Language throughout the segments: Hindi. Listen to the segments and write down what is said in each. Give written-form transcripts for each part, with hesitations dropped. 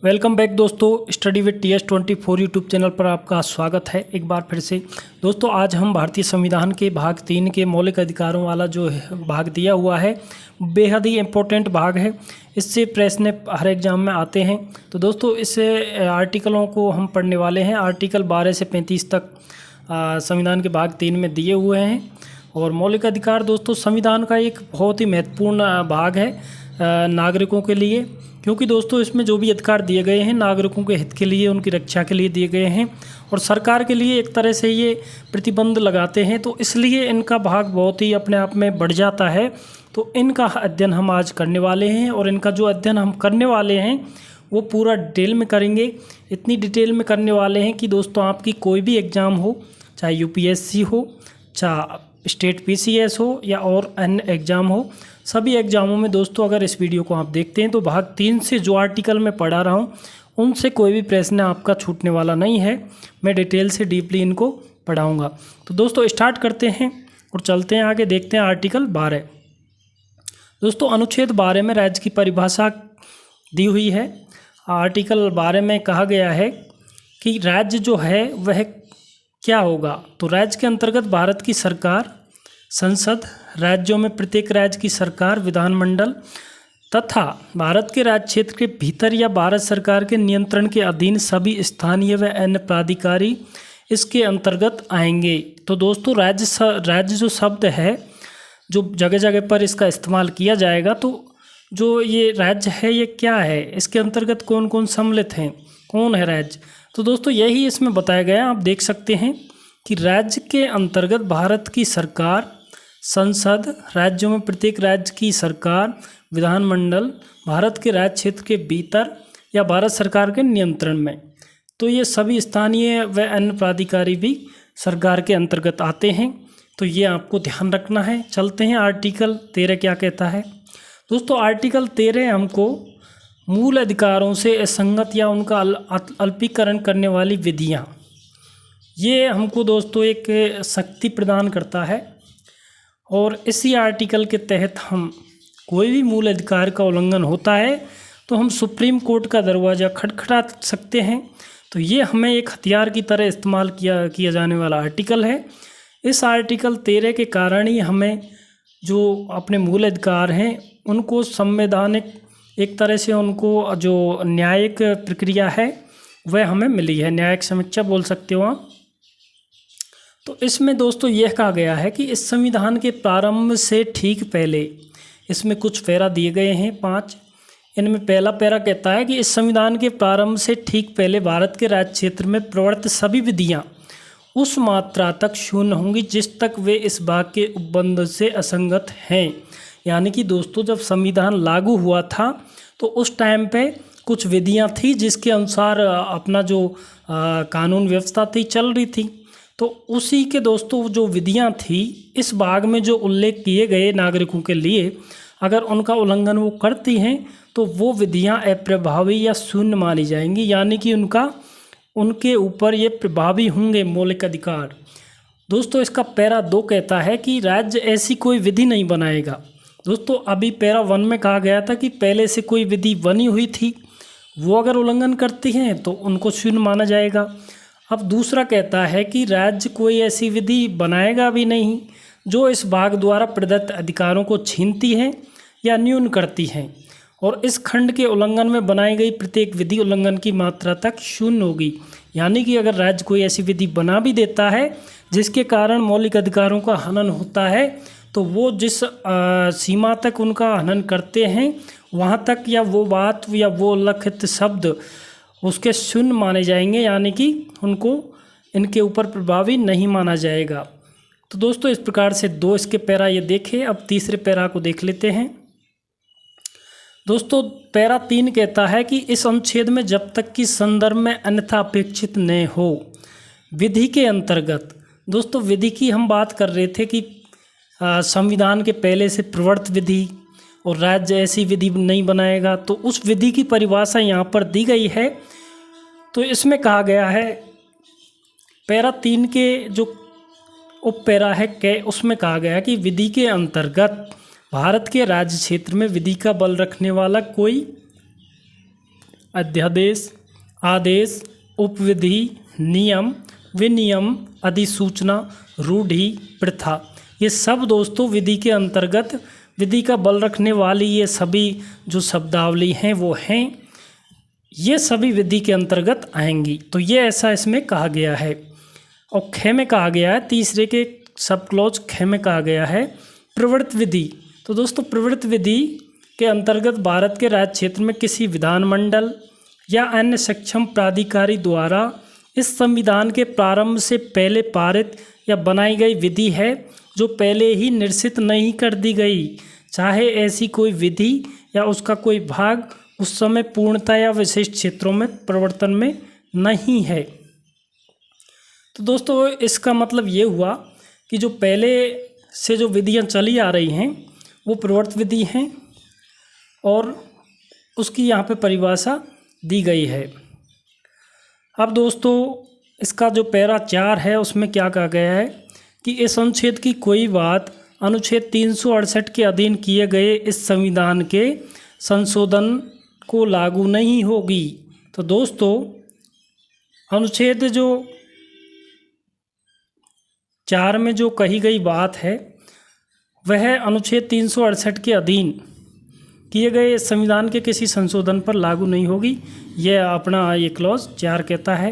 वेलकम बैक दोस्तों, study with TS24 YouTube channel पर आपका स्वागत है एक बार फिर से। दोस्तों आज हम भारतीय संविधान के भाग 3 के मौलिक अधिकारों वाला जो भाग दिया हुआ है बेहद ही इम्पोर्टेंट भाग है। इससे प्रश्न हर एग्जाम में आते हैं। तो दोस्तों इस आर्टिकलों को हम पढ़ने वाले हैं। आर्टिकल 12 से 35 तक संविधान के भाग 3 में दिए हुए हैं। और मौलिक अधिकार दोस्तों संविधान का एक बहुत ही महत्वपूर्ण भाग है नागरिकों के लिए, क्योंकि दोस्तों इसमें जो भी अधिकार दिए गए हैं नागरिकों के हित के लिए, उनकी रक्षा के लिए दिए गए हैं और सरकार के लिए एक तरह से ये प्रतिबंध लगाते हैं। तो इसलिए इनका भाग बहुत ही अपने आप में बढ़ जाता है। तो इनका अध्ययन हम आज करने वाले हैं और इनका जो अध्ययन हम करने वाले हैं वो पूरा डिटेल में करेंगे। इतनी डिटेल में करने वाले हैं कि दोस्तों आपकी कोई भी एग्ज़ाम हो, चाहे UPSC हो, चाहे स्टेट PCS हो या और अन्य एग्ज़ाम हो, सभी एग्ज़ामों में दोस्तों अगर इस वीडियो को आप देखते हैं तो भाग 3 से जो आर्टिकल मैं पढ़ा रहा हूँ उनसे कोई भी प्रश्न आपका छूटने वाला नहीं है। मैं डिटेल से डीपली इनको पढ़ाऊँगा। तो दोस्तों स्टार्ट करते हैं और चलते हैं आगे, देखते हैं आर्टिकल 12। दोस्तों अनुच्छेद 12 में राज्य की परिभाषा दी हुई है। आर्टिकल 12 में कहा गया है कि राज्य जो है वह क्या होगा। तो राज्य के अंतर्गत भारत की सरकार, संसद, राज्यों में प्रत्येक राज्य की सरकार, विधानमंडल तथा भारत के राज्य क्षेत्र के भीतर या भारत सरकार के नियंत्रण के अधीन सभी स्थानीय व अन्य प्राधिकारी इसके अंतर्गत आएंगे। तो दोस्तों राज्य जो शब्द है जो जगह जगह पर इसका इस्तेमाल किया जाएगा, तो जो ये राज्य है ये क्या है, इसके अंतर्गत कौन कौन सम्मिलित हैं, कौन है राज्य। तो दोस्तों यही इसमें बताया गया। आप देख सकते हैं कि राज्य के अंतर्गत भारत की सरकार, संसद, राज्यों में प्रत्येक राज्य की सरकार, विधानमंडल, भारत के राज्य क्षेत्र के भीतर या भारत सरकार के नियंत्रण में। तो ये सभी स्थानीय व अन्य प्राधिकारी भी सरकार के अंतर्गत आते हैं। तो ये आपको ध्यान रखना है। चलते हैं आर्टिकल 13 क्या कहता है। दोस्तों आर्टिकल 13 हमको मूल अधिकारों से असंगत या उनका अल्पीकरण करने वाली विधियाँ, ये हमको दोस्तों एक शक्ति प्रदान करता है। और इसी आर्टिकल के तहत हम कोई भी मूल अधिकार का उल्लंघन होता है तो हम सुप्रीम कोर्ट का दरवाज़ा खटखटा सकते हैं। तो ये हमें एक हथियार की तरह इस्तेमाल किया जाने वाला आर्टिकल है। इस आर्टिकल 13 के कारण ही हमें जो अपने मूल अधिकार हैं उनको संवैधानिक एक तरह से उनको जो न्यायिक प्रक्रिया है वह हमें मिली है, न्यायिक समीक्षा बोल सकते हो आप। तो इसमें दोस्तों यह कहा गया है कि इस संविधान के प्रारंभ से ठीक पहले, इसमें कुछ पैरा दिए गए हैं 5। इनमें पहला पैरा कहता है कि इस संविधान के प्रारंभ से ठीक पहले भारत के राज्य क्षेत्र में प्रवर्तित सभी विधियाँ उस मात्रा तक शून्य होंगी जिस तक वे इस भाग के उपबंध से असंगत हैं। यानी कि दोस्तों जब संविधान लागू हुआ था तो उस टाइम पे कुछ विधियाँ थी जिसके अनुसार अपना जो कानून व्यवस्था थी चल रही थी। तो उसी के दोस्तों जो विधियाँ थी इस भाग में जो उल्लेख किए गए नागरिकों के लिए, अगर उनका उल्लंघन वो करती हैं तो वो विधियाँ अप्रभावी या शून्य मानी जाएंगी। यानी कि उनके ऊपर ये प्रभावी होंगे मौलिक अधिकार। दोस्तों इसका पैरा 2 कहता है कि राज्य ऐसी कोई विधि नहीं बनाएगा। दोस्तों अभी पैरा 1 में कहा गया था कि पहले से कोई विधि बनी हुई थी, वो अगर उल्लंघन करती हैं तो उनको शून्य माना जाएगा। अब दूसरा कहता है कि राज्य कोई ऐसी विधि बनाएगा भी नहीं जो इस भाग द्वारा प्रदत्त अधिकारों को छीनती है या न्यून करती है, और इस खंड के उल्लंघन में बनाई गई प्रत्येक विधि उल्लंघन की मात्रा तक शून्य होगी। यानी कि अगर राज्य कोई ऐसी विधि बना भी देता है जिसके कारण मौलिक अधिकारों का हनन होता है तो वो जिस सीमा तक उनका हनन करते हैं वहाँ तक या वो बात या वो उल्लिखित शब्द उसके शून्य माने जाएंगे, यानी कि उनको इनके ऊपर प्रभावी नहीं माना जाएगा। तो दोस्तों इस प्रकार से 2 इसके पैरा ये देखे। अब तीसरे पैरा को देख लेते हैं। दोस्तों पैरा 3 कहता है कि इस अनुच्छेद में जब तक कि संदर्भ में अन्यथा अपेक्षित न हो विधि के अंतर्गत, दोस्तों विधि की हम बात कर रहे थे कि संविधान के पहले से प्रवर्तित विधि और राज्य ऐसी विधि नहीं बनाएगा, तो उस विधि की परिभाषा यहाँ पर दी गई है। तो इसमें कहा गया है पैरा 3 के जो उप पैरा है उसमें कहा गया है कि विधि के अंतर्गत भारत के राज्य क्षेत्र में विधि का बल रखने वाला कोई अध्यादेश, आदेश, उपविधि, नियम, विनियम, अधिसूचना, रूढ़ि, प्रथा। ये सब दोस्तों विधि के अंतर्गत, विधि का बल रखने वाली ये सभी जो शब्दावली हैं वो हैं, ये सभी विधि के अंतर्गत आएंगी। तो ये ऐसा इसमें कहा गया है। और ख में कहा गया है, तीसरे के सब क्लॉज ख में कहा गया है प्रवृत्त विधि। तो दोस्तों प्रवृत्त विधि के अंतर्गत भारत के राज्य क्षेत्र में किसी विधानमंडल या अन्य सक्षम प्राधिकारी द्वारा इस संविधान के प्रारंभ से पहले पारित या बनाई गई विधि है जो पहले ही निश्चित नहीं कर दी गई, चाहे ऐसी कोई विधि या उसका कोई भाग उस समय पूर्णता या विशिष्ट क्षेत्रों में प्रवर्तन में नहीं है। तो दोस्तों इसका मतलब ये हुआ कि जो पहले से जो विधियां चली आ रही हैं वो प्रवर्त विधि हैं और उसकी यहाँ पे परिभाषा दी गई है। अब दोस्तों इसका जो पैरा 4 है उसमें क्या कहा गया है कि इस अनुच्छेद की कोई बात अनुच्छेद 368 के अधीन किए गए इस संविधान के संशोधन को लागू नहीं होगी। तो दोस्तों अनुच्छेद जो 4 में जो कही गई बात है वह अनुच्छेद 368 के अधीन किए गए संविधान के किसी संशोधन पर लागू नहीं होगी, यह अपना ये क्लॉज 4 कहता है।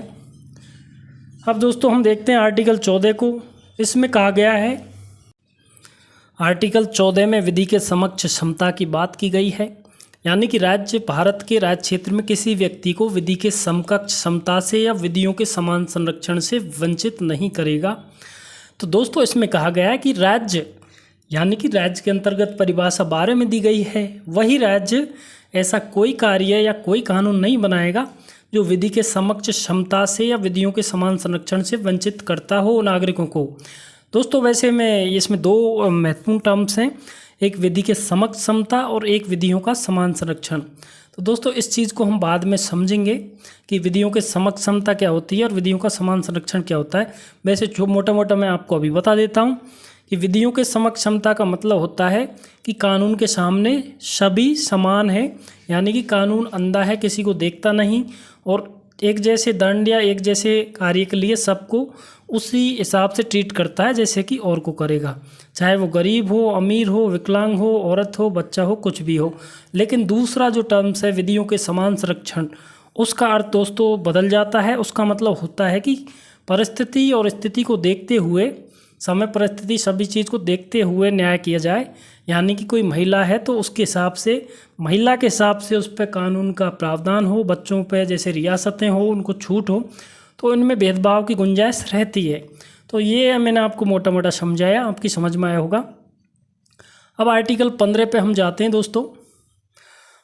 अब दोस्तों हम देखते हैं आर्टिकल 14 को। इसमें कहा गया है, आर्टिकल 14 में विधि के समक्ष क्षमता की बात की गई है, यानी कि राज्य भारत के राज्य क्षेत्र में किसी व्यक्ति को विधि के समकक्ष क्षमता से या विधियों के समान संरक्षण से वंचित नहीं करेगा। तो दोस्तों इसमें कहा गया है कि राज्य, यानी कि राज्य के अंतर्गत परिभाषा 12 में दी गई है, वही राज्य ऐसा कोई कार्य या कोई कानून नहीं बनाएगा जो विधि के समक्ष क्षमता से या विधियों के समान संरक्षण से वंचित करता हो नागरिकों को। दोस्तों वैसे में इसमें 2 महत्वपूर्ण टर्म्स हैं, एक विधि के समक्ष क्षमता और एक विधियों का समान संरक्षण। तो दोस्तों इस चीज़ को हम बाद में समझेंगे कि विधियों के समक्ष क्षमता क्या होती है और विधियों का समान संरक्षण क्या होता है। वैसे जो मोटा मोटा मैं आपको अभी बता देता हूँ कि विधियों के समक्ष क्षमता का मतलब होता है कि कानून के सामने सभी समान है, यानी कि कानून अंधा है, किसी को देखता नहीं और एक जैसे दंड या एक जैसे कार्य के लिए सबको उसी हिसाब से ट्रीट करता है जैसे कि और को करेगा, चाहे वो गरीब हो, अमीर हो, विकलांग हो, औरत हो, बच्चा हो, कुछ भी हो। लेकिन दूसरा जो टर्म्स है विधियों के समान संरक्षण, उसका अर्थ दोस्तों बदल जाता है। उसका मतलब होता है कि परिस्थिति और स्थिति को देखते हुए, समय परिस्थिति सभी चीज़ को देखते हुए न्याय किया जाए, यानी कि कोई महिला है तो उसके हिसाब से, महिला के हिसाब से उस पर कानून का प्रावधान हो, बच्चों पे जैसे रियासतें हो उनको छूट हो, तो इनमें भेदभाव की गुंजाइश रहती है। तो ये मैंने आपको मोटा मोटा समझाया, आपकी समझ में आया होगा। अब आर्टिकल 15 पे हम जाते हैं दोस्तों।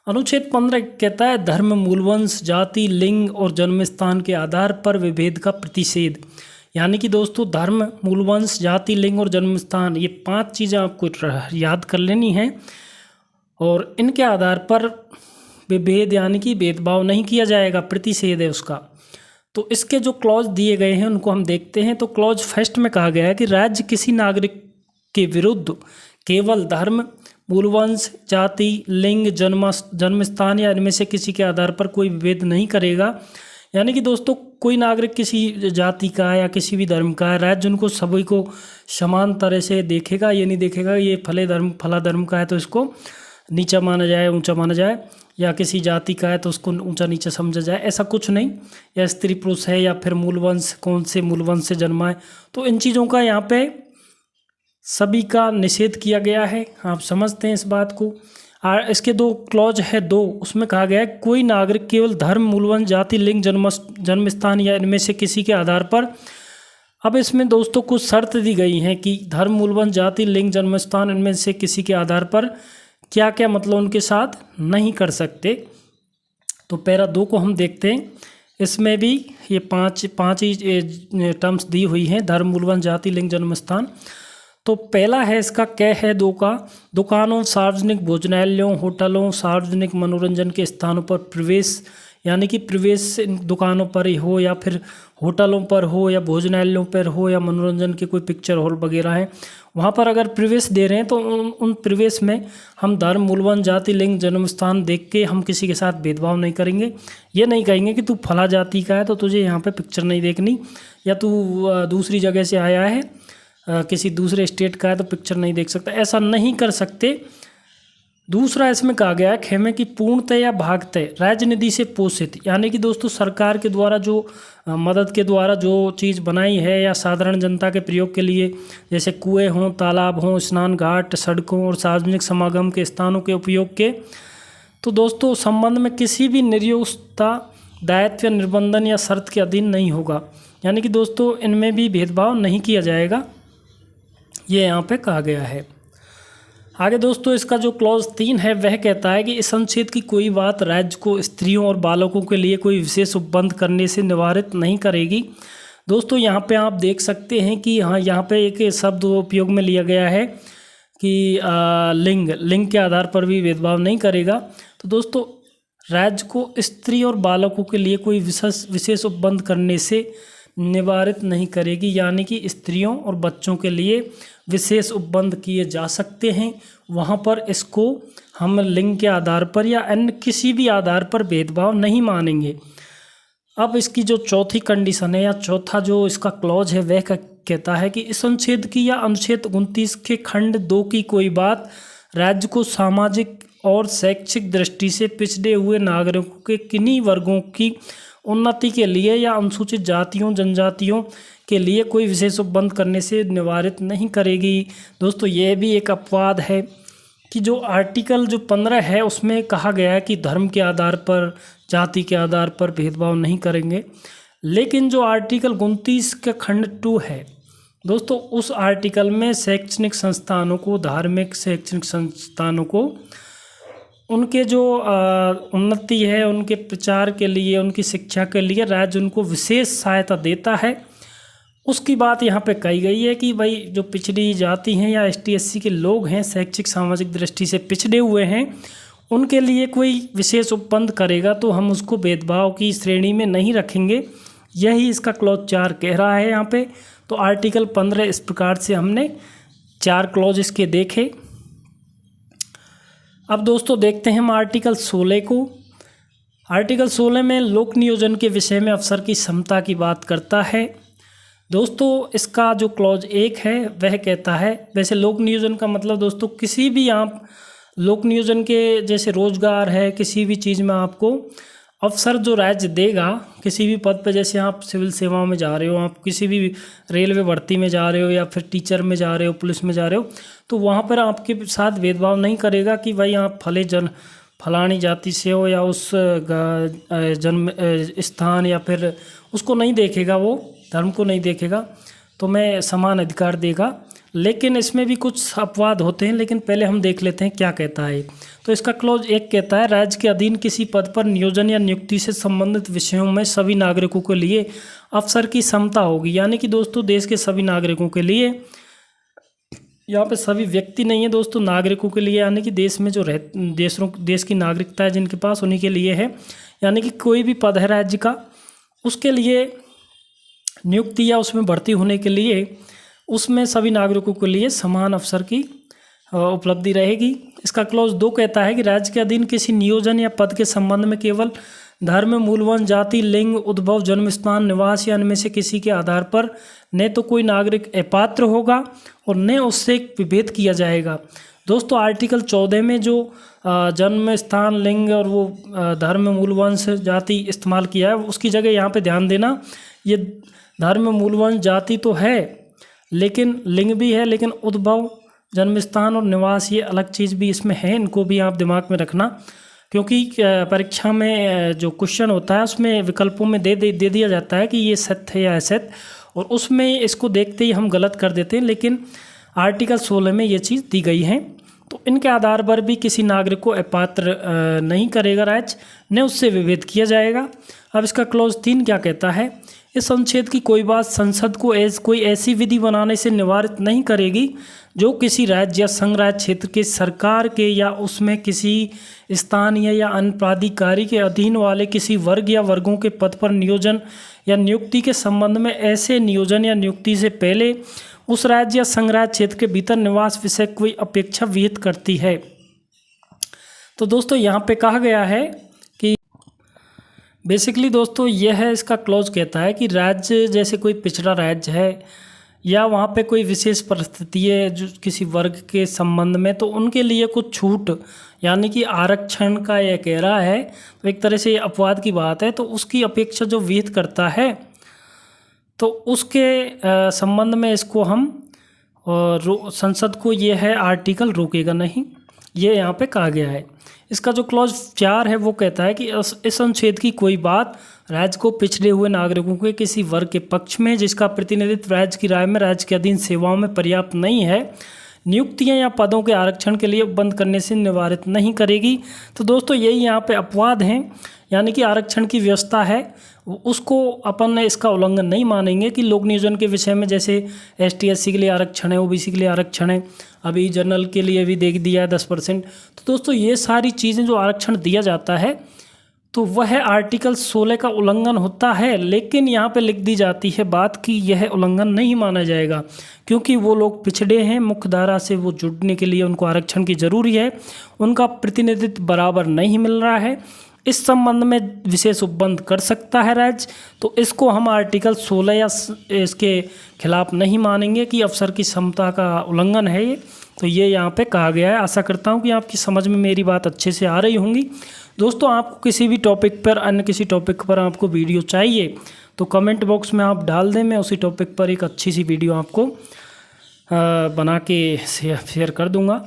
अनुच्छेद 15 कहता है धर्म, मूलवंश, जाति, लिंग और जन्मस्थान के आधार पर विभेद का प्रतिषेध। यानी कि दोस्तों धर्म, मूलवंश, जाति, लिंग और जन्मस्थान, ये 5 चीज़ें आपको याद कर लेनी हैं और इनके आधार पर विभेद यानी कि भेदभाव नहीं किया जाएगा, प्रतिषेध है उसका। तो इसके जो क्लॉज दिए गए हैं उनको हम देखते हैं। तो क्लॉज फर्स्ट में कहा गया है कि राज्य किसी नागरिक के विरुद्ध केवल धर्म, मूलवंश, जाति, लिंग, जन्मस्थान या इनमें से किसी के आधार पर कोई विभेद नहीं करेगा। यानी कि दोस्तों कोई नागरिक किसी जाति का या किसी भी धर्म का है, राज्य उनको सभी को समान तरह से देखेगा। ये नहीं देखेगा ये फला धर्म का है तो इसको नीचा माना जाए, ऊंचा माना जाए, या किसी जाति का है तो उसको ऊंचा नीचा समझा जाए, ऐसा कुछ नहीं। या स्त्री पुरुष है या फिर मूलवंश, कौन से मूलवंश से जन्मा है, तो इन चीज़ों का यहाँ पे सभी का निषेध किया गया है। आप समझते हैं इस बात को। और इसके 2 क्लॉज है 2, उसमें कहा गया है कोई नागरिक केवल धर्म, मूलवंश, जाति, लिंग, जन्मस्थान या इनमें से किसी के आधार पर। अब इसमें दोस्तों कुछ शर्त दी गई हैं कि धर्म, मूलवंश, जाति, लिंग, जन्मस्थान इनमें से किसी के आधार पर क्या क्या मतलब उनके साथ नहीं कर सकते। तो पैरा 2 को हम देखते हैं। इसमें भी ये 5 ही टर्म्स दी हुई हैं, धर्म, मूलवंश, जाति, लिंग, जन्मस्थान। तो पहला है इसका कै है 2 का, दुकानों, सार्वजनिक भोजनालयों, होटलों, सार्वजनिक मनोरंजन के स्थानों पर प्रवेश यानी कि प्रवेश दुकानों पर ही हो या फिर होटलों पर हो या भोजनालयों पर हो या मनोरंजन के कोई पिक्चर हॉल वगैरह हैं, वहाँ पर अगर प्रवेश दे रहे हैं तो उन प्रवेश में हम धर्म, मूलवान, जाति, लिंग, जन्म स्थान देख के हम किसी के साथ भेदभाव नहीं करेंगे। ये नहीं कहेंगे कि तू फला जाति का है तो तुझे यहाँ पे पिक्चर नहीं देखनी, या तू दूसरी जगह से आया है, किसी दूसरे स्टेट का है तो पिक्चर नहीं देख सकता, ऐसा नहीं कर सकते। दूसरा इसमें कहा गया है खेमे की पूर्णतः या भागतः राज्य निधि से पोषित, यानी कि दोस्तों सरकार के द्वारा जो मदद के द्वारा जो चीज़ बनाई है या साधारण जनता के प्रयोग के लिए, जैसे कुएं हों, तालाब हों, स्नान घाट, सड़कों और सार्वजनिक समागम के स्थानों के उपयोग के, तो दोस्तों संबंध में किसी भी निर्योक्ता, दायित्व या निर्बंधन या शर्त के अधीन नहीं होगा। यानी कि दोस्तों इनमें भी भेदभाव नहीं किया जाएगा, ये यहाँ पे कहा गया है। आगे दोस्तों इसका जो क्लॉज 3 है वह कहता है कि इस अनुच्छेद की कोई बात राज्य को स्त्रियों और बालकों के लिए कोई विशेष उपबंध करने से निवारित नहीं करेगी। दोस्तों यहाँ पे आप देख सकते हैं कि हाँ, यहाँ पे एक शब्द उपयोग में लिया गया है कि लिंग के आधार पर भी भेदभाव नहीं करेगा। तो दोस्तों राज्य को स्त्री और बालकों के लिए कोई विशेष उपबंध करने से निवारित नहीं करेगी, यानी कि स्त्रियों और बच्चों के लिए विशेष उपबंध किए जा सकते हैं। वहाँ पर इसको हम लिंग के आधार पर या अन्य किसी भी आधार पर भेदभाव नहीं मानेंगे। अब इसकी जो चौथी कंडीशन है या चौथा जो इसका क्लॉज है वह कहता है कि इस अनुच्छेद की या अनुच्छेद 29 के खंड 2 की कोई बात राज्य को सामाजिक और शैक्षिक दृष्टि से पिछड़े हुए नागरिकों के किन्हीं वर्गों की उन्नति के लिए या अनुसूचित जातियों, जनजातियों के लिए कोई विशेष उपबंध करने से निवारित नहीं करेगी। दोस्तों यह भी एक अपवाद है कि जो आर्टिकल जो 15 है उसमें कहा गया है कि धर्म के आधार पर, जाति के आधार पर भेदभाव नहीं करेंगे, लेकिन जो आर्टिकल 29 का खंड 2 है दोस्तों, उस आर्टिकल में शैक्षणिक संस्थानों को, धार्मिक शैक्षणिक संस्थानों को उनके जो उन्नति है, उनके प्रचार के लिए, उनकी शिक्षा के लिए राज्य उनको विशेष सहायता देता है। उसकी बात यहाँ पे कही गई है कि भाई जो पिछड़ी जाति हैं या ST/SC के लोग हैं, शैक्षिक सामाजिक दृष्टि से पिछड़े हुए हैं, उनके लिए कोई विशेष उपबंध करेगा तो हम उसको भेदभाव की श्रेणी में नहीं रखेंगे। यही इसका क्लॉज 4 कह रहा है यहाँ पे। तो आर्टिकल 15 इस प्रकार से हमने 4 क्लॉज इसके देखे। अब दोस्तों देखते हैं हम आर्टिकल 16 को। आर्टिकल 16 में लोक नियोजन के विषय में अफसर की क्षमता की बात करता है। दोस्तों इसका जो क्लॉज 1 है वह कहता है, वैसे लोक नियोजन का मतलब दोस्तों किसी भी आप लोक नियोजन के जैसे रोजगार है, किसी भी चीज़ में आपको अफसर जो राज्य देगा, किसी भी पद पे, जैसे आप सिविल सेवाओं में जा रहे हो, आप किसी भी रेलवे भर्ती में जा रहे हो या फिर टीचर में जा रहे हो, पुलिस में जा रहे हो, तो वहाँ पर आपके साथ भेदभाव नहीं करेगा कि भाई आप फलानी जाति से हो या उस जन्म स्थान या फिर उसको नहीं देखेगा, वो धर्म को नहीं देखेगा, तो मैं समान अधिकार देगा। लेकिन इसमें भी कुछ अपवाद होते हैं, लेकिन पहले हम देख लेते हैं क्या कहता है। तो इसका क्लॉज 1 कहता है राज्य के अधीन किसी पद पर नियोजन या नियुक्ति से संबंधित विषयों में सभी नागरिकों के लिए अफसर की क्षमता होगी। यानी कि दोस्तों देश के सभी नागरिकों के लिए, यहाँ पे सभी व्यक्ति नहीं है दोस्तों, नागरिकों के लिए, यानी कि देश में जो देश की नागरिकता है जिनके पास, उन्हीं के लिए है। यानी कि कोई भी पद है राज्य का, उसके लिए नियुक्ति या उसमें भर्ती होने के लिए उसमें सभी नागरिकों के लिए समान अवसर की उपलब्धि रहेगी। इसका क्लॉज 2 कहता है कि राज्य के अधीन किसी नियोजन या पद के संबंध में केवल धर्म, मूलवान, जाति, लिंग, उद्भव, जन्म स्थान, निवास या इनमें से किसी के आधार पर न तो कोई नागरिक अपात्र होगा और न उससे विभेद किया जाएगा। दोस्तों आर्टिकल 14 में जो जन्म स्थान, लिंग और वो धर्म, मूलवंश, जाति इस्तेमाल किया है, उसकी जगह यहाँ पे ध्यान देना, ये धर्म, मूलवंश, जाति तो है लेकिन लिंग भी है, लेकिन उद्भव, जन्म स्थान और निवास ये अलग चीज़ भी इसमें है। इनको भी आप दिमाग में रखना, क्योंकि परीक्षा में जो क्वेश्चन होता है उसमें विकल्पों में दे दिया जाता है कि ये सत्य है या असत्य, और उसमें इसको देखते ही हम गलत कर देते हैं। लेकिन आर्टिकल 16 में ये चीज़ दी गई है, तो इनके आधार पर भी किसी नागरिक को अपात्र नहीं करेगा राज्य, न उससे विभेद किया जाएगा। अब इसका क्लॉज 3 क्या कहता है, इस अनुच्छेद की कोई बात संसद को कोई ऐसी विधि बनाने से निवारित नहीं करेगी जो किसी राज्य या संघ राज्य क्षेत्र के सरकार के या उसमें किसी स्थानीय या अन्य प्राधिकारी के अधीन वाले किसी वर्ग या वर्गों के पद पर नियोजन या नियुक्ति के संबंध में ऐसे नियोजन या नियुक्ति से पहले उस राज्य या संघ राज्य क्षेत्र के भीतर निवास विषय कोई अपेक्षा विहित करती है। तो दोस्तों यहाँ पे कहा गया है कि बेसिकली दोस्तों यह है, इसका क्लॉज कहता है कि राज्य जैसे कोई पिछड़ा राज्य है या वहाँ पे कोई विशेष परिस्थिति है जो किसी वर्ग के संबंध में, तो उनके लिए कुछ छूट यानी कि आरक्षण का यह कह रहा है, तो एक तरह से ये अपवाद की बात है, तो उसकी अपेक्षा जो विहित करता है तो उसके संबंध में इसको हम संसद को ये है आर्टिकल रोकेगा नहीं, ये यहाँ पे कहा गया है। इसका जो क्लॉज 4 है वो कहता है कि इस अनुच्छेद की कोई बात राज्य को पिछड़े हुए नागरिकों के किसी वर्ग के पक्ष में जिसका प्रतिनिधित्व राज्य की राय में राज्य के अधीन सेवाओं में पर्याप्त नहीं है नियुक्तियां या पदों के आरक्षण के लिए बंद करने से निवारित नहीं करेगी। तो दोस्तों यही यहाँ पे अपवाद हैं, यानी कि आरक्षण की व्यवस्था है उसको अपन इसका उल्लंघन नहीं मानेंगे कि लोक नियोजन के विषय में जैसे ST SC के लिए आरक्षण है, OBC के लिए आरक्षण है, अभी जनरल के लिए भी देख दिया है 10%। तो दोस्तों ये सारी चीज़ें जो आरक्षण दिया जाता है तो वह आर्टिकल 16 का उल्लंघन होता है, लेकिन यहाँ पे लिख दी जाती है बात कि यह उल्लंघन नहीं माना जाएगा क्योंकि वो लोग पिछड़े हैं, मुख्य धारा से वो जुड़ने के लिए उनको आरक्षण की ज़रूरी है, उनका प्रतिनिधित्व बराबर नहीं मिल रहा है, इस संबंध में विशेष उपबंध कर सकता है राज्य। तो इसको हम आर्टिकल 16 या इसके खिलाफ नहीं मानेंगे कि अफसर की क्षमता का उल्लंघन है ये। तो ये यहाँ पे कहा गया है। आशा करता हूँ कि आपकी समझ में मेरी बात अच्छे से आ रही होंगी। दोस्तों आपको किसी भी टॉपिक पर अन्य किसी टॉपिक पर आपको वीडियो चाहिए तो कमेंट बॉक्स में आप डाल दें, मैं उसी टॉपिक पर एक अच्छी सी वीडियो आपको बना के शेयर कर दूँगा।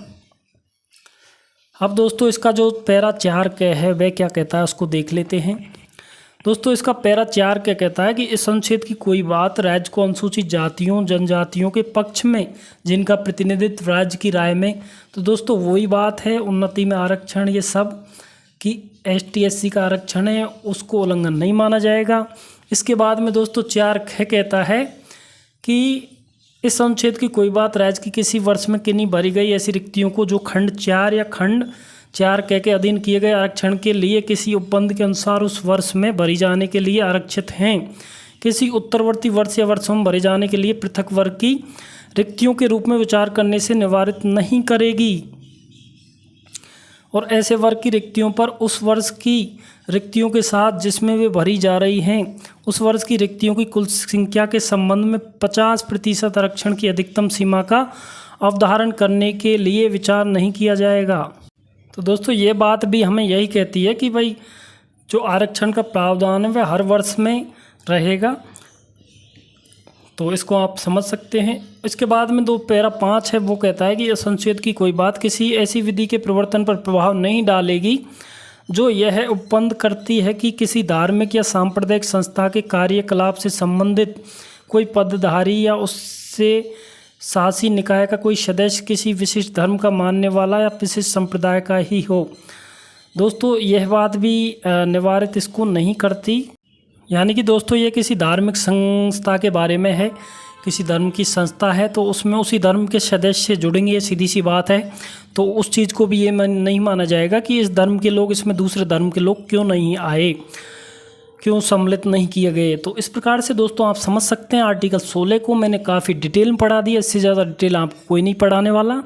अब दोस्तों इसका जो पैरा 4 है वह क्या कहता है उसको देख लेते हैं। दोस्तों इसका पैरा 4 क्या कहता है कि इस अनुच्छेद की कोई बात राज्य को अनुसूचित जातियों जनजातियों के पक्ष में जिनका प्रतिनिधित्व राज्य की राय में, तो दोस्तों वही बात है उन्नति में आरक्षण ये सब कि ST SC का आरक्षण है उसको उल्लंघन नहीं माना जाएगा। इसके बाद में दोस्तों 4 कहता है कि इस अनुच्छेद की कोई बात राज्य की किसी वर्ष में किन्हीं भरी गई ऐसी रिक्तियों को जो खंड 4 या खंड 4 के अधीन किए गए आरक्षण के लिए किसी उपबंध के अनुसार उस वर्ष में भरी जाने के लिए आरक्षित हैं, किसी उत्तरवर्ती वर्ष या वर्षों में भरे जाने के लिए पृथक वर्ग की रिक्तियों के रूप में विचार करने से निवारित नहीं करेगी और ऐसे वर्ग की रिक्तियों पर उस वर्ष की रिक्तियों के साथ जिसमें वे भरी जा रही हैं उस वर्ष की रिक्तियों की कुल संख्या के संबंध में 50% आरक्षण की अधिकतम सीमा का अवधारण करने के लिए विचार नहीं किया जाएगा। तो दोस्तों ये बात भी हमें यही कहती है कि भाई जो आरक्षण का प्रावधान है वह हर वर्ष में रहेगा, तो इसको आप समझ सकते हैं। इसके बाद में पैरा 5 है वो कहता है कि इस अनुच्छेद की कोई बात किसी ऐसी विधि के प्रवर्तन पर प्रभाव नहीं डालेगी जो यह उपबंध करती है कि किसी धार्मिक या सांप्रदायिक संस्था के कार्यकलाप से संबंधित कोई पदधारी या उससे शासी निकाय का कोई सदस्य किसी विशिष्ट धर्म का मानने वाला या विशिष्ट संप्रदाय का ही हो। दोस्तों यह बात भी निवारित इसको नहीं करती, यानी कि दोस्तों ये किसी धार्मिक संस्था के बारे में है, किसी धर्म की संस्था है तो उसमें उसी धर्म के सदस्य जुड़ेंगे, ये सीधी सी बात है। तो उस चीज़ को भी ये नहीं माना जाएगा कि इस धर्म के लोग इसमें दूसरे धर्म के लोग क्यों नहीं आए, क्यों सम्मिलित नहीं किए गए। तो इस प्रकार से दोस्तों आप समझ सकते हैं आर्टिकल 16 को मैंने काफ़ी डिटेल में पढ़ा दिया, इससे ज़्यादा डिटेल आपको कोई नहीं पढ़ाने वाला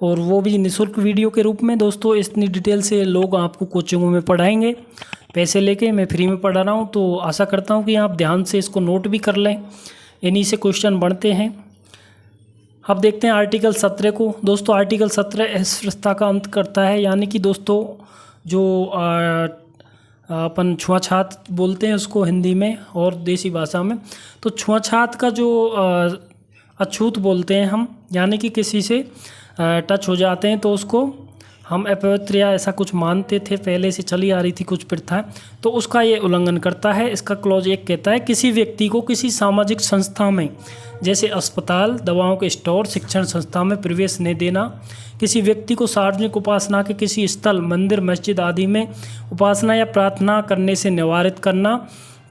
और वो भी निःशुल्क वीडियो के रूप में। दोस्तों इतनी डिटेल से लोग आपको कोचिंगों में पढ़ाएंगे पैसे लेके, मैं फ्री में पढ़ा रहा हूँ। तो आशा करता हूँ कि आप ध्यान से इसको नोट भी कर लें, इन्हीं से क्वेश्चन बनते हैं। अब देखते हैं आर्टिकल 17 को। दोस्तों आर्टिकल 17 अस्पृश्यता का अंत करता है, यानी कि दोस्तों जो अपन छुआछात बोलते हैं उसको हिंदी में और देसी भाषा में, तो छुआछात का जो अछूत बोलते हैं हम, यानी कि किसी से टच हो जाते हैं तो उसको हम अपवित्र या ऐसा कुछ मानते थे, पहले से चली आ रही थी कुछ प्रथाएं, तो उसका ये उल्लंघन करता है। इसका क्लॉज 1 कहता है किसी व्यक्ति को किसी सामाजिक संस्था में जैसे अस्पताल, दवाओं के स्टोर, शिक्षण संस्था में प्रवेश नहीं देना, किसी व्यक्ति को सार्वजनिक उपासना के किसी स्थल, मंदिर, मस्जिद आदि में उपासना या प्रार्थना करने से निवारित करना,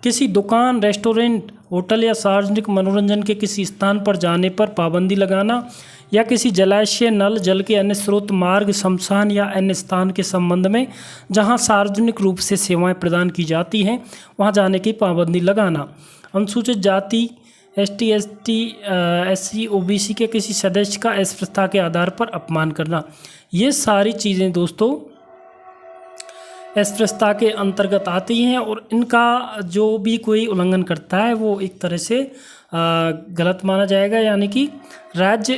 किसी दुकान, रेस्टोरेंट, होटल या सार्वजनिक मनोरंजन के किसी स्थान पर जाने पर पाबंदी लगाना, या किसी जलाशय, नल जल के अन्य स्रोत, मार्ग, शमशान या अन्य स्थान के संबंध में जहां सार्वजनिक रूप से सेवाएं प्रदान की जाती हैं वहां जाने की पाबंदी लगाना। अनुसूचित जाति, ST, ST, SC, OBC के किसी सदस्य का अस्पृश्यता के आधार पर अपमान करना। ये सारी चीज़ें दोस्तों अस्पृश्यता के अंतर्गत आती हैं और इनका जो भी कोई उल्लंघन करता है वो एक तरह से गलत माना जाएगा, यानी कि राज्य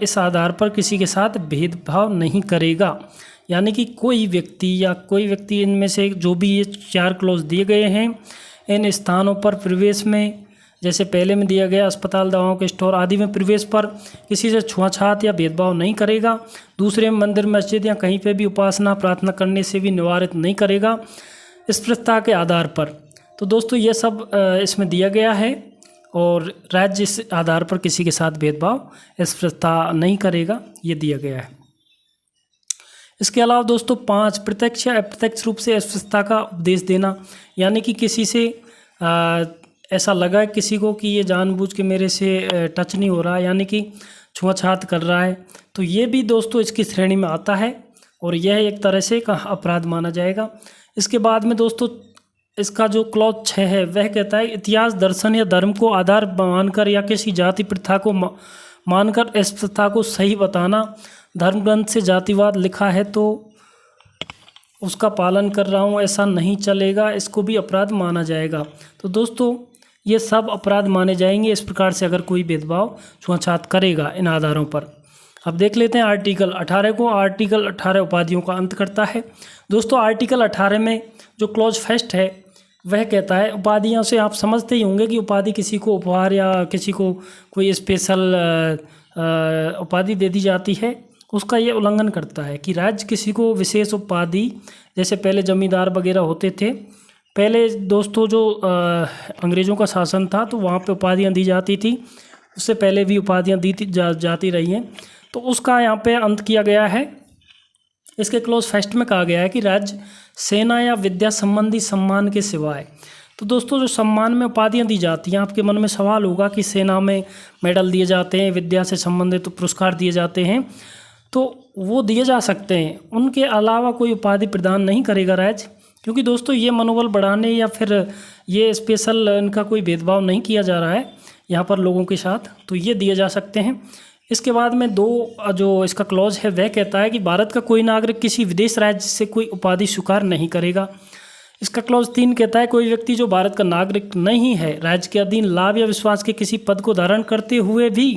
इस आधार पर किसी के साथ भेदभाव नहीं करेगा। यानी कि कोई व्यक्ति इनमें से जो भी ये 4 क्लॉज दिए गए हैं, इन स्थानों पर प्रवेश में, जैसे पहले में दिया गया अस्पताल, दवाओं के स्टोर आदि में प्रवेश पर किसी से छुआछात या भेदभाव नहीं करेगा। दूसरे मंदिर, मस्जिद या कहीं पे भी उपासना प्रार्थना करने से भी निवारित नहीं करेगा अस्पृश्यता के आधार पर। तो दोस्तों ये सब इसमें दिया गया है और राज्य इस आधार पर किसी के साथ भेदभाव, अस्पृश्यता नहीं करेगा, ये दिया गया है। इसके अलावा दोस्तों 5 प्रत्यक्ष या अप्रत्यक्ष रूप से अस्पृश्यता का उपदेश देना, यानी कि किसी से ऐसा लगा किसी को कि ये जानबूझ के मेरे से टच नहीं हो रहा, यानी कि छुआछात कर रहा है, तो ये भी दोस्तों इसकी श्रेणी में आता है और यह एक तरह से का अपराध माना जाएगा। इसके बाद में दोस्तों इसका जो क्लॉज 6 है वह कहता है इतिहास, दर्शन या धर्म को आधार मानकर या किसी जाति प्रथा को मानकर अस्पृश्यता को सही बताना। धर्म ग्रंथ से जातिवाद लिखा है तो उसका पालन कर रहा हूँ, ऐसा नहीं चलेगा, इसको भी अपराध माना जाएगा। तो दोस्तों ये सब अपराध माने जाएंगे इस प्रकार से अगर कोई भेदभाव, छुआछात करेगा इन आधारों पर। अब देख लेते हैं आर्टिकल 18 को। आर्टिकल 18 उपाधियों का अंत करता है। दोस्तों आर्टिकल 18 में जो क्लॉज फर्स्ट है वह कहता है, उपाधियों से आप समझते ही होंगे कि उपाधि किसी को उपहार या किसी को कोई स्पेशल उपाधि दे दी जाती है, उसका ये उल्लंघन करता है कि राज्य किसी को विशेष उपाधि, जैसे पहले जमींदार वगैरह होते थे, पहले दोस्तों जो अंग्रेज़ों का शासन था तो वहाँ पे उपाधियाँ दी जाती थी, उससे पहले भी उपाधियाँ दी जाती रही हैं, तो उसका यहाँ पे अंत किया गया है। इसके क्लॉज फर्स्ट में कहा गया है कि राज्य सेना या विद्या संबंधी सम्मान के सिवाय, तो दोस्तों जो सम्मान में उपाधियाँ दी जाती हैं, आपके मन में सवाल होगा कि सेना में मेडल दिए जाते हैं, विद्या से संबंधित तो पुरस्कार दिए जाते हैं, तो वो दिए जा सकते हैं, उनके अलावा कोई उपाधि प्रदान नहीं करेगा राज्य, क्योंकि दोस्तों ये मनोबल बढ़ाने या फिर ये स्पेशल इनका कोई भेदभाव नहीं किया जा रहा है यहाँ पर लोगों के साथ, तो ये दिए जा सकते हैं। इसके बाद में 2 जो इसका क्लॉज है वह कहता है कि भारत का कोई नागरिक किसी विदेश राज्य से कोई उपाधि स्वीकार नहीं करेगा। इसका क्लॉज 3 कहता है कोई व्यक्ति जो भारत का नागरिक नहीं है राज्य के अधीन लाभ या विश्वास के किसी पद को धारण करते हुए भी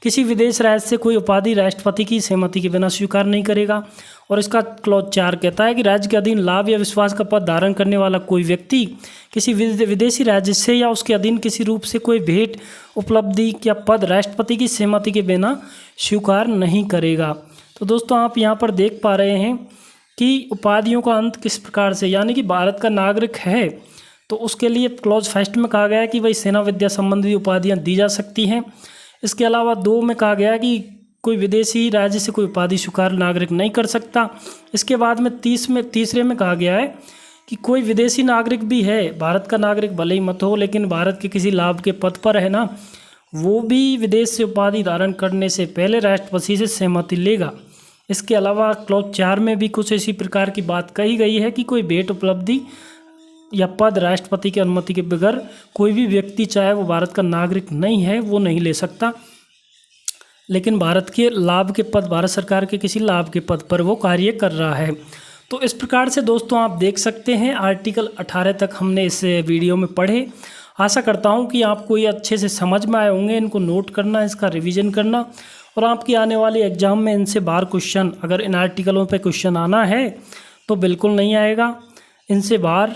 किसी विदेश राज्य से कोई उपाधि राष्ट्रपति की सहमति के बिना स्वीकार नहीं करेगा। और इसका क्लॉज 4 कहता है कि राज्य के अधीन लाभ या विश्वास का पद धारण करने वाला कोई व्यक्ति किसी विदेशी राज्य से या उसके अधीन किसी रूप से कोई भेंट, उपलब्धि या पद राष्ट्रपति की सहमति के बिना स्वीकार नहीं करेगा। तो दोस्तों आप यहाँ पर देख पा रहे हैं कि उपाधियों का अंत किस प्रकार से, यानी कि भारत का नागरिक है तो उसके लिए क्लॉज फर्स्ट में कहा गया है कि भाई सेना विद्या संबंधी उपाधियाँ दी जा सकती हैं। इसके अलावा 2 में कहा गया है कि कोई विदेशी राज्य से कोई उपाधि स्वीकार नागरिक नहीं कर सकता। इसके बाद में तीसरे में कहा गया है कि कोई विदेशी नागरिक भी है, भारत का नागरिक भले ही मत हो लेकिन भारत के किसी लाभ के पद पर है ना, वो भी विदेश से उपाधि धारण करने से पहले राष्ट्रपति से सहमति लेगा। इसके अलावा क्लॉज 4 में भी कुछ इसी प्रकार की बात कही गई है कि कोई भेंट, उपलब्धि या पद राष्ट्रपति की अनुमति के बगैर कोई भी व्यक्ति, चाहे वो भारत का नागरिक नहीं है, वो नहीं ले सकता, लेकिन भारत के लाभ के पद, भारत सरकार के किसी लाभ के पद पर वो कार्य कर रहा है। तो इस प्रकार से दोस्तों आप देख सकते हैं आर्टिकल 18 तक हमने इस वीडियो में पढ़े। आशा करता हूँ कि आपको ये अच्छे से समझ में आए होंगे। इनको नोट करना, इसका रिवीजन करना और आपकी आने वाली एग्जाम में इनसे बाहर क्वेश्चन, अगर इन आर्टिकलों पे क्वेश्चन आना है तो बिल्कुल नहीं आएगा, इनसे बाहर